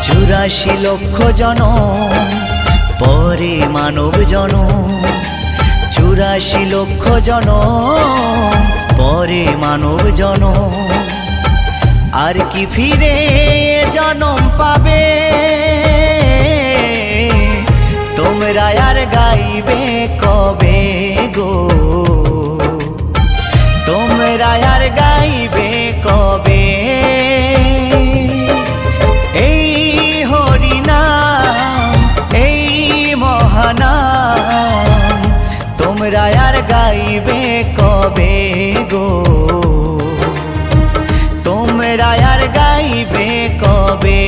84 লক্ষ জনম পরে মানব জনম, 84 লক্ষ জনম পরে মানব জনম। আর কি ফিরে জনম পাবে তোমরা আর গাইবে কবে গো, তোমরা আর গাইবে কবে এই হরিনাম এই মহানাম, তোমরা আর গাইবে কবে গো, তোমরা আর গাইবে কবে।